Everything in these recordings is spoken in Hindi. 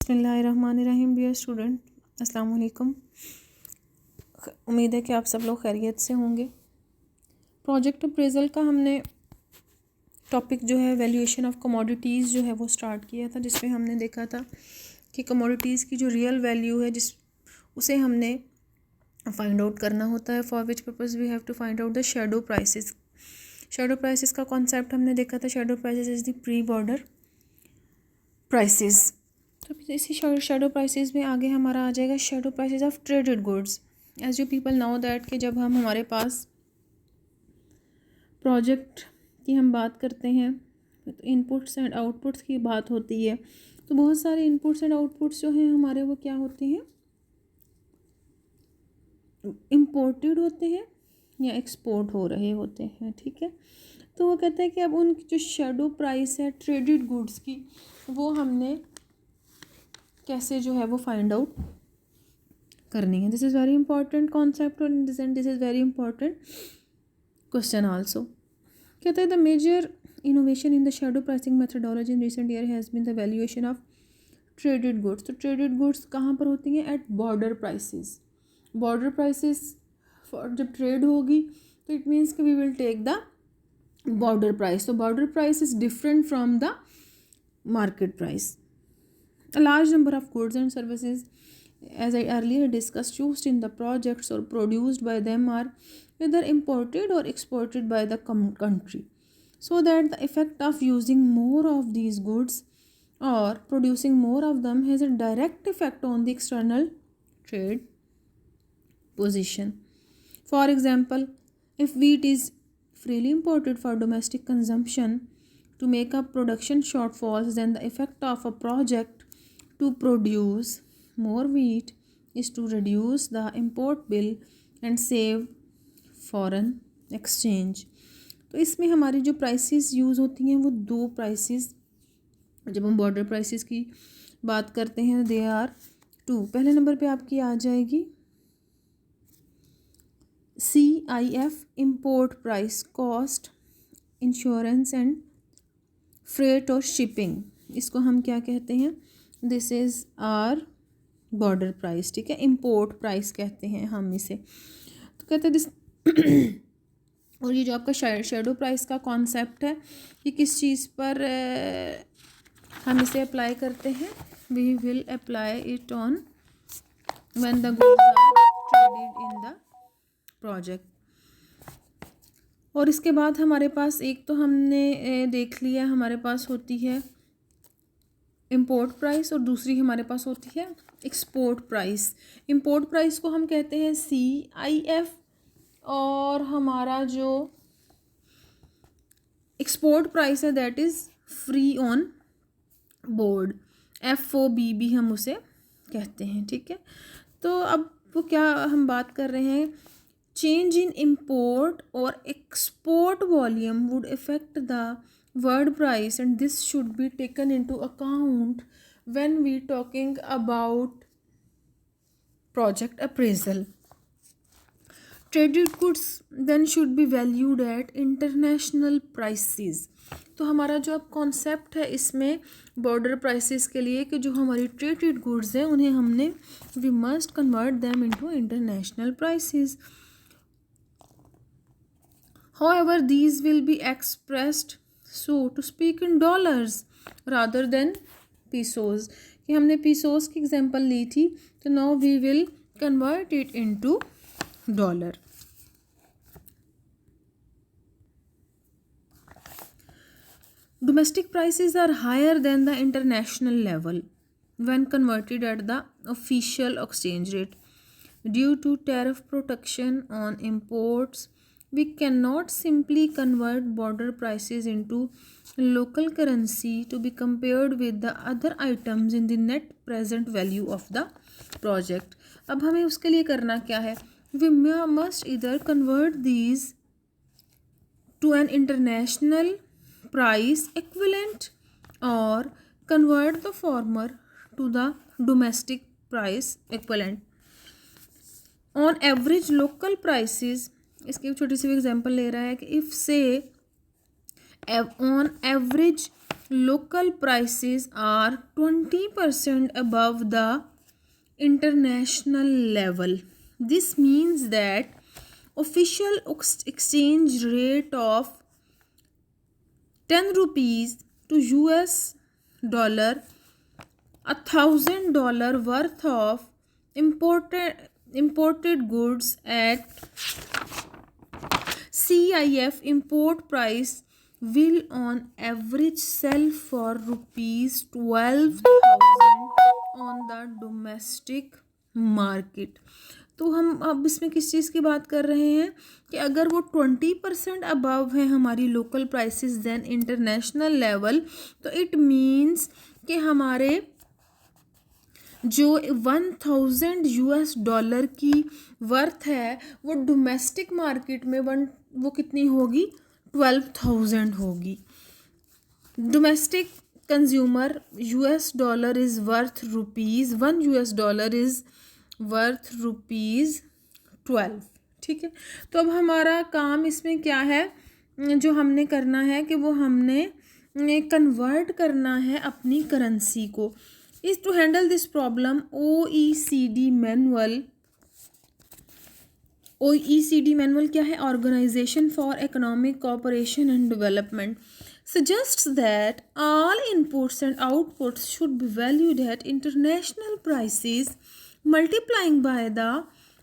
बिस्मिल्लाहिर्रहमानिर्रहीम। डियर स्टूडेंट, अस्सलाम वालेकुम। उम्मीद है कि आप सब लोग खैरियत से होंगे। प्रोजेक्ट अप्रेजल का हमने टॉपिक जो है वैल्यूएशन ऑफ कमोडिटीज़ जो है वो स्टार्ट किया था, जिसमें हमने देखा था कि कमोडिटीज़ की जो रियल वैल्यू है उसे हमने फाइंड आउट करना होता है। For which purpose we have to find out the shadow prices. Shadow prices का कॉन्सेप्ट हमने देखा था। Shadow prices is the pre border prices. तो इसी शैडो प्राइसेस में आगे हमारा आ जाएगा shadow prices of traded goods. As you people know that कि जब हमारे पास प्रोजेक्ट की हम बात करते हैं तो इनपुट्स एंड आउटपुट्स की बात होती है, तो बहुत सारे इनपुट्स एंड आउटपुट्स जो हैं हमारे वो क्या होते हैं, इम्पोर्टेड होते हैं या एक्सपोर्ट हो रहे होते हैं। ठीक है, तो वो कहते हैं कि अब उनकी जो शैडो प्राइस है ट्रेडेड गुड्स की वो हमने कैसे जो है वो फाइंड आउट करनी है। This is very important concept and this is very important question also. कहते हैं the major innovation in the shadow pricing methodology in recent year has been the valuation of traded goods. तो ट्रेडेड गुड्स कहाँ पर होती हैं? At border prices. Border prices जब ट्रेड होगी तो इट मीन्स कि we will take the border price. तो border price is different from the market price. A large number of goods and services, as I earlier discussed, used in the projects or produced by them are either imported or exported by the country, so that the effect of using more of these goods or producing more of them has a direct effect on the external trade position. For example, if wheat is freely imported for domestic consumption to make up production shortfalls, then the effect of a project to produce more wheat is to reduce the import bill and save foreign exchange. तो इसमें हमारी जो प्राइसेस यूज़ होती हैं वो दो प्राइसेस, जब हम बॉर्डर प्राइसेस की बात करते हैं दे आर टू। पहले नंबर पे आपकी आ जाएगी CIF, import price, cost, insurance and freight और शिपिंग। इसको हम क्या कहते हैं? This is our border price. ठीक है, इम्पोर्ट प्राइस कहते हैं हम इसे। तो कहते हैं दिस और ये जो आपका शैडो प्राइस का कॉन्सेप्ट है ये किस चीज़ पर हम इसे अप्लाई करते हैं? We will apply it on when the goods are traded in the project. और इसके बाद हमारे पास एक तो हमने देख लिया, हमारे पास होती है इम्पोर्ट प्राइस और दूसरी हमारे पास होती है एक्सपोर्ट प्राइस। इम्पोर्ट प्राइस को हम कहते हैं CIF और हमारा जो एक्सपोर्ट प्राइस है that is free on board, FOB भी हम उसे कहते हैं। ठीक है, तो अब वो क्या हम बात कर रहे हैं, चेंज इन इम्पोर्ट और export volume would effect the word price and this should be taken into account when we talking about project appraisal. Traded goods then should be valued at international prices. तो हमारा जो अब कॉन्सेप्ट है इसमें बॉर्डर प्राइसेस के लिए कि जो हमारी ट्रेडेड गुड्स हैं उन्हें हमने we must convert them into international prices. However, these will be expressed so to speak in dollars rather than pesos. कि हमने pesos की एग्जांपल ली थी, तो now we will convert it into dollar. Domestic prices are higher than the international level when converted at the official exchange rate. Due to tariff protection on imports, we cannot simply convert border prices into local currency to be compared with the other items in the net present value of the project. अब हमें उसके लिए करना क्या है? We must either convert these to an international price equivalent or convert the former to the domestic price equivalent. On average local prices, इसकी छोटी सी एग्जांपल ले रहा है कि इफ़ से on average local prices are 20% above the international level. This means that official exchange rate of 10 rupees to US dollar, $1,000 worth of imported goods at CIF import price will on average sell for rupees 12,000 on the domestic market. तो हम अब इसमें किस चीज़ की बात कर रहे हैं कि अगर वो 20% अबव है हमारी local prices than international level, तो इट मीन्स कि हमारे जो 1,000 US डॉलर की वर्थ है वो डोमेस्टिक मार्केट में वो कितनी होगी, 12,000 होगी. Domestic consumer US dollar is worth rupees, 1 US dollar is worth rupees 12. ठीक है. तो अब हमारा काम इसमें क्या है, जो हमने करना है कि वो हमने कन्वर्ट करना है अपनी करेंसी को. Is to handle this problem OECD manual क्या है, organisation for economic cooperation and development, suggests that all inputs and outputs should be valued at international prices multiplying by the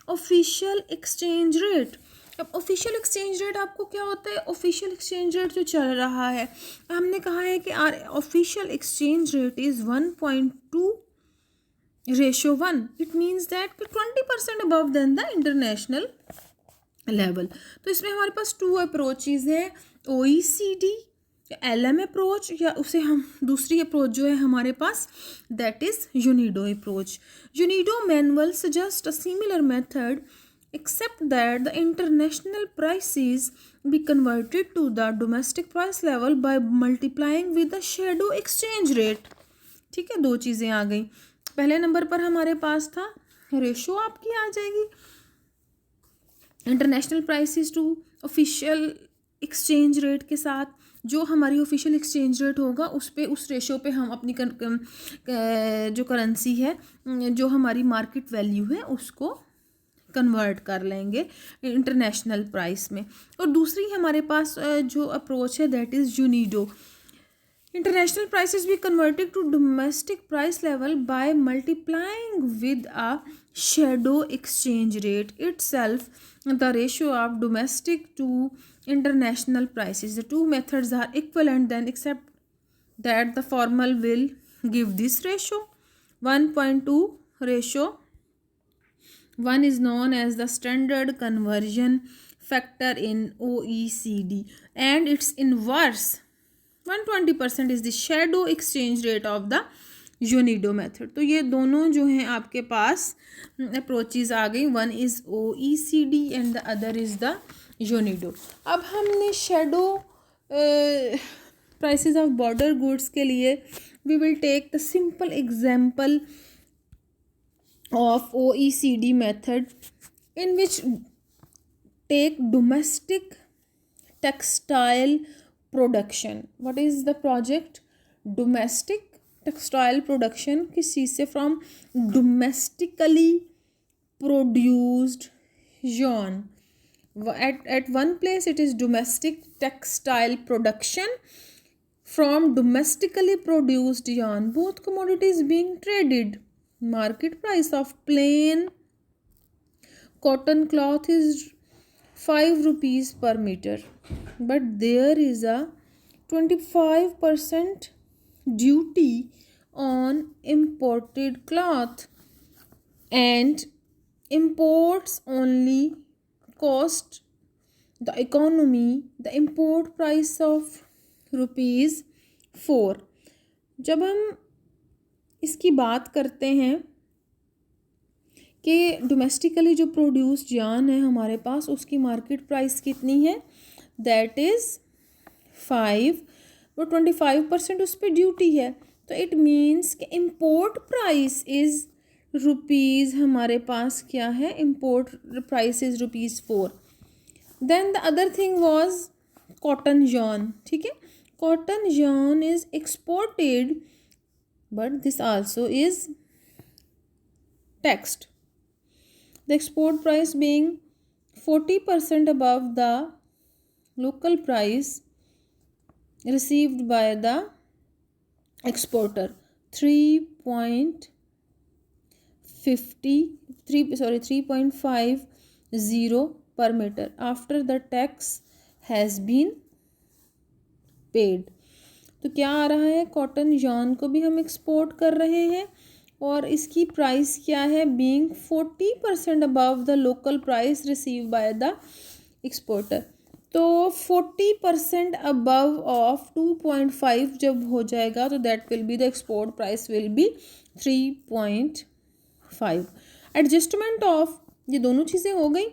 official exchange rate. अब ऑफिशियल एक्सचेंज रेट आपको क्या होता है, ऑफिशियल एक्सचेंज रेट जो चल रहा है, हमने कहा है कि our official exchange rate is 1.2:1. It means that 20% above than the international level. तो इसमें हमारे पास 2 अप्रोचेज़ है, OECD LM अप्रोच, या उसे हम दूसरी अप्रोच जो है हमारे पास that is UNIDO approach. UNIDO manual suggest a similar method except that the international prices be converted to the domestic price level by multiplying with the shadow exchange rate. ठीक है, 2 चीज़ें आ गई. पहले नंबर पर हमारे पास था रेशो आपकी आ जाएगी international prices to official exchange rate के साथ. जो हमारी ऑफिशियल एक्सचेंज रेट होगा उस रेशो पे हम अपनी जो करेंसी है, जो हमारी मार्केट वैल्यू है, उसको कन्वर्ट कर लेंगे इंटरनेशनल प्राइस में. और दूसरी हमारे पास जो अप्रोच है that is UNIDO. International prices भी converted to domestic price level by multiplying with a shadow exchange rate itself the ratio of domestic to international prices. The 2 methods are equivalent then except that the formal will give this ratio 1.2 ratio. 1 is known as the standard conversion factor in OECD and its inverse 120% is the shadow exchange rate of the UNIDO method. तो ये दोनों जो हैं आपके पास अप्रोचेज़ आ गई. 1 is OECD and the other is the UNIDO. अब हमने shadow prices of border goods के लिए we will take the simple example of OECD method in which take domestic textile production. What is the project? Domestic textile production. किस चीज़ से? From domestically produced yarn. At one place it is domestic textile production from domestically produced yarn. Both commodities being traded. Market price of plain cotton cloth is 5 rupees per meter, but there is a 25% duty on imported cloth, and imports only cost the economy the import price of rupees 4. जब हम इसकी बात करते हैं कि डोमेस्टिकली जो प्रोड्यूस्ड यार्न है हमारे पास उसकी मार्केट प्राइस कितनी है, दैट इज़ 5, वो 25% उस पर ड्यूटी है. तो इट मीन्स कि इम्पोर्ट प्राइस इज़ रुपीज़, हमारे पास क्या है, import price is rupees 4. Then the other thing was cotton yarn. ठीक है, cotton yarn is exported, but this also is taxed. The export price being 40% above the local price received by the exporter. 3.50 per meter after the tax has been paid. तो क्या आ रहा है, कॉटन yarn को भी हम एक्सपोर्ट कर रहे हैं और इसकी प्राइस क्या है, being 40% above the local price receive by the exporter. तो 40% अबव ऑफ 2.5 जब हो जाएगा तो that will be the export price will be 3.5. Adjustment of, ये दोनों चीज़ें हो गई.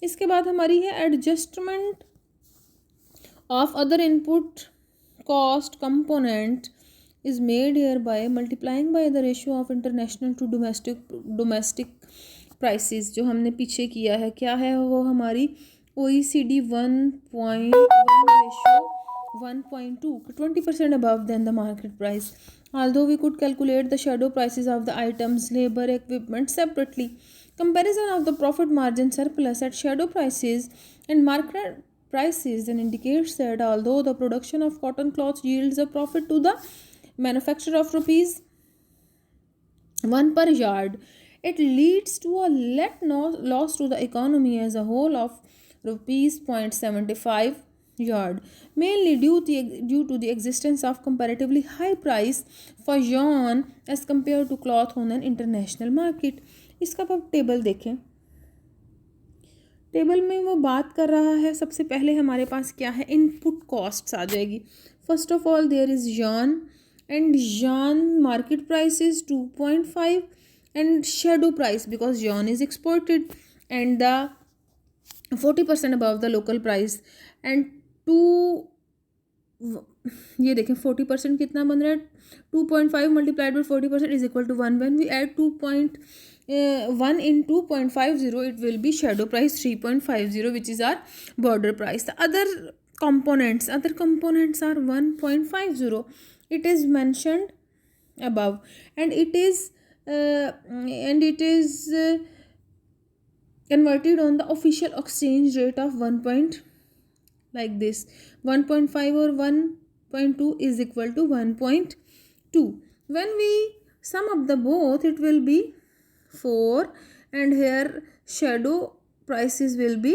इसके बाद हमारी है adjustment of other input cost component is made here by multiplying by the ratio of international to domestic prices. जो हमने पीछे किया है, क्या है वो हमारी OECD 1.1 ratio 1.2, 20% above than the market price. Although we could calculate the shadow prices of the items, labor, equipment separately, comparison of the profit margin surplus at shadow prices and market prices then indicates that although the production of cotton cloth yields a profit to the manufacturer of rupees 1 per yard, it leads to a net loss to the economy as a whole of rupees 0.75 yard, mainly due to the existence of comparatively high price for yarn as compared to cloth on an international market. इसका अब टेबल देखें. टेबल में वो बात कर रहा है, सबसे पहले हमारे पास क्या है, इनपुट कॉस्ट्स आ जाएगी. First of all there is yarn and yarn market price is 2.5 and shadow price because yarn is exported and the 40% above the local price and 2, ये देखें 40% कितना बन रहा है, 2.5 multiplied by 40% is equal to 1. when we add 2.1 in 2.50 it will be shadow price 3.50 which is our border price. The other components are 1.50. It is mentioned above and it is converted on the official exchange rate of 1 point like this. 1.5 or 1.2 is equal to 1.2. when we sum up the both it will be 4 and here shadow prices will be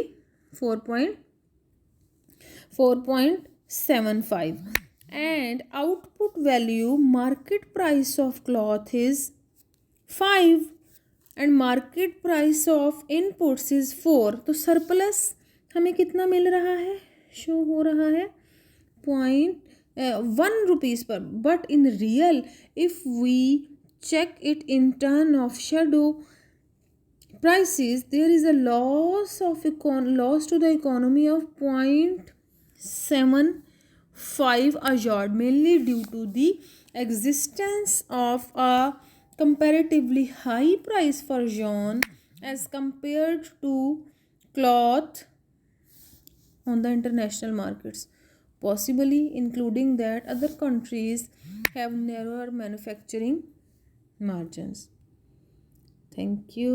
4.75 and output value market price of cloth is 5 and market price of inputs is 4. तो surplus हमें कितना मिल रहा है, शो हो रहा है 0.1 rupees per, but in real if we check it in terms of shadow prices there is a loss to the economy of 0.75 a yard, mainly due to the existence of a comparatively high price for yarn as compared to cloth on the international markets, possibly including that other countries have narrower manufacturing margins. Thank you.